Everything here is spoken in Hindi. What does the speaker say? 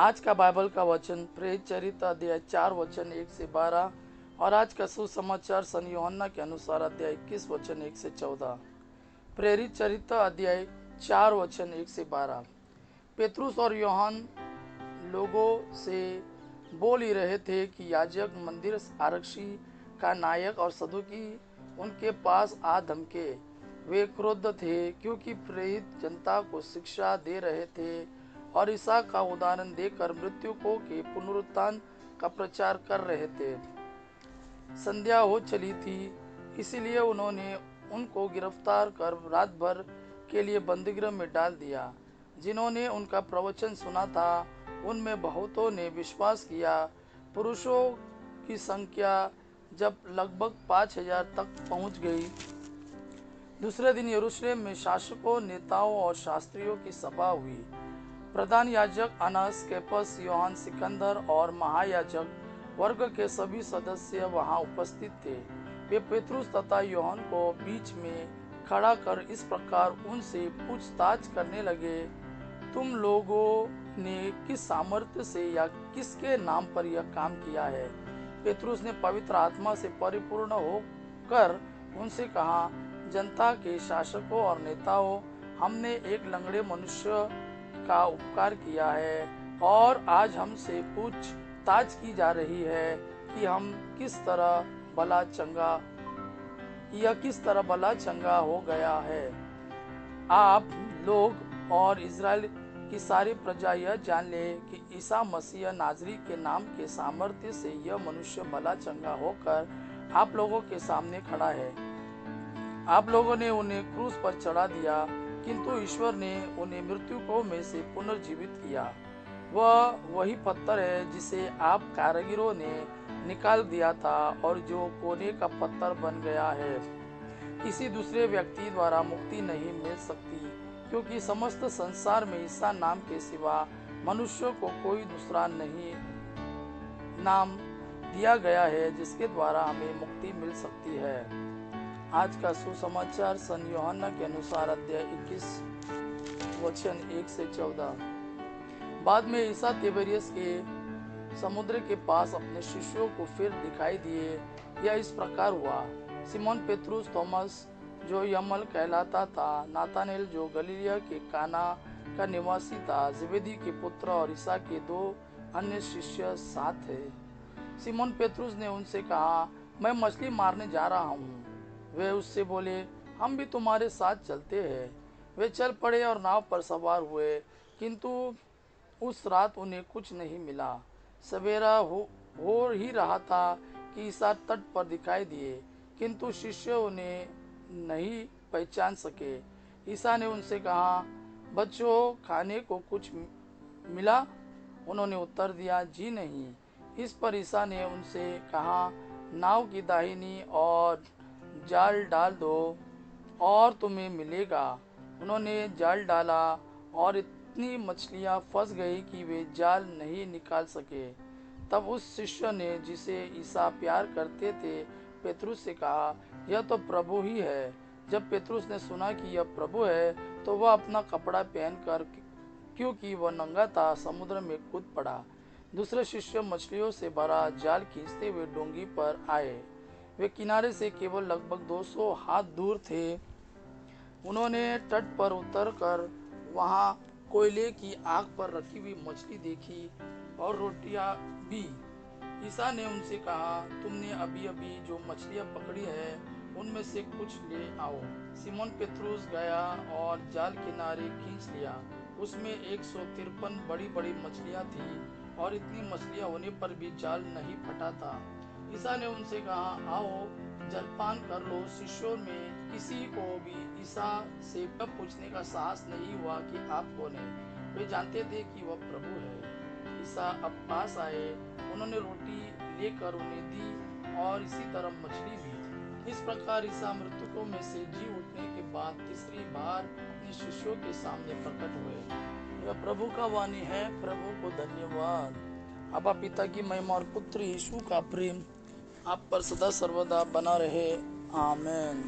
आज का बाइबल का वचन प्रेरित चरित्र अध्याय 4 वचन 1 से 12 और आज का सुसमाचार सन यूहन्ना के अनुसार अध्याय 21 वचन 1 से 14। प्रेरित चरित्र अध्याय 4 वचन 1 से 12। पेतरुस और यूहन्ना लोगों से बोल ही रहे थे कि याजक, मंदिर आरक्षी का नायक और सदुकी उनके पास आ धमके। वे क्रुद्ध थे क्योंकि प्रेरित जनता को शिक्षा दे रहे थे और ईसा का उदाहरण देकर मृत्यु को के पुनरुत्थान का प्रचार कर रहे थे। संध्या हो चली थी, इसीलिए उन्होंने उनको गिरफ्तार कर रात भर के लिए बंदीगृह में डाल दिया। जिन्होंने उनका प्रवचन सुना था उनमें बहुतों ने विश्वास किया। पुरुषों की संख्या जब लगभग 5000 तक पहुंच गई। दूसरे दिन यरूशलेम में शासकों, नेताओं और शास्त्रियों की सभा हुई। प्रधान याजक अनास, कैफस, यूहन्ना, सिकंदर और महायाजक वर्ग के सभी सदस्य वहां उपस्थित थे। वे पेतरुस तथा यूहन्ना को बीच में खड़ा कर इस प्रकार उनसे पूछताछ करने लगे, तुम लोगों ने किस सामर्थ्य से या किसके नाम पर यह काम किया है? पेतरुस ने पवित्र आत्मा से परिपूर्ण होकर उनसे कहा, जनता के शासकों और नेताओं, हमने एक लंगड़े मनुष्य का उपकार किया है और आज हमसे पूछताछ की जा रही है कि हम किस तरह भला चंगा हो गया है। आप लोग और इज़राइल की सारी प्रजा यह जान ले कि ईसा मसीह नाजरी के नाम के सामर्थ्य से यह मनुष्य भला चंगा होकर आप लोगों के सामने खड़ा है। आप लोगों ने उन्हें क्रूस पर चढ़ा दिया, किंतु ईश्वर ने उन्हें मृत्यु में से पुनर्जीवित किया। वह वही पत्थर है जिसे आप कारीगरों ने निकाल दिया था और जो कोने का पत्थर बन गया है। किसी दूसरे व्यक्ति द्वारा मुक्ति नहीं मिल सकती, क्योंकि समस्त संसार में ईसा नाम के सिवा मनुष्यों को कोई दूसरा नहीं नाम दिया गया है जिसके द्वारा हमें मुक्ति मिल सकती है। आज का सुसमाचार सन यूहन्ना के अनुसार अध्याय 21 वचन 1 से 14। बाद में ईसा तिबेरियस के समुद्र के पास अपने शिष्यों को फिर दिखाई दिए। यह इस प्रकार हुआ, सिमोन पेतरुस, थॉमस जो यमल कहलाता था, नातानेल जो गलीलिया के काना का निवासी था, जबेदी के पुत्र और ईसा के 2 अन्य शिष्य साथ थे। सिमोन पेतरुस ने उनसे कहा, मैं मछली मारने जा रहा हूँ। वे उससे बोले, हम भी तुम्हारे साथ चलते हैं। वे चल पड़े और नाव पर सवार हुए, किंतु उस रात उन्हें कुछ नहीं मिला। सवेरा हो ही रहा था कि ईसा तट पर दिखाई दिए, किंतु शिष्य उन्हें नहीं पहचान सके। ईसा ने उनसे कहा, बच्चों, खाने को कुछ मिला? उन्होंने उत्तर दिया, जी नहीं। इस पर ईसा ने उनसे कहा, नाव की दाहिनी और जाल डाल दो और तुम्हें मिलेगा। उन्होंने जाल डाला और इतनी मछलियां फंस गई कि वे जाल नहीं निकाल सके। तब उस शिष्य ने, जिसे ईसा प्यार करते थे, पेतरुस से कहा, यह तो प्रभु ही है। जब पेतरुस ने सुना कि यह प्रभु है, तो वह अपना कपड़ा पहनकर, क्योंकि वह नंगा था, समुद्र में कूद पड़ा। दूसरे शिष्य मछलियों से भरा जाल खींचते हुए डोंगी पर आए। वे किनारे से केवल लगभग 200 हाथ दूर थे। उन्होंने तट पर उतरकर वहां कोयले की आग पर रखी हुई मछली देखी और रोटियां भी। ईसा ने उनसे कहा, तुमने अभी अभी जो मछलियां पकड़ी है उनमें से कुछ ले आओ। सिमोन पेतरुस गया और जाल किनारे खींच लिया। उसमें 153 बड़ी बड़ी मछलियां थी और इतनी मछलियां होने पर भी जाल नहीं फटा था। ईसा ने उनसे कहा, आओ जलपान कर लो। शिष्यों में किसी को भी ईसा से पूछने का साहस नहीं हुआ कि आप कौन हैं। वे जानते थे कि वह प्रभु है। ईसा अब पास आए, उन्होंने रोटी लेकर उन्हें दी और इसी तरह मछली भी। इस प्रकार ईसा मृतकों में से जी उठने के बाद तीसरी बार अपने शिष्यों के सामने प्रकट हुए। यह प्रभु का वाणी है। प्रभु को धन्यवाद। अबा पिता की महिमा और पुत्र यीशु का प्रेम आप पर सदा सर्वदा बना रहे। आमीन।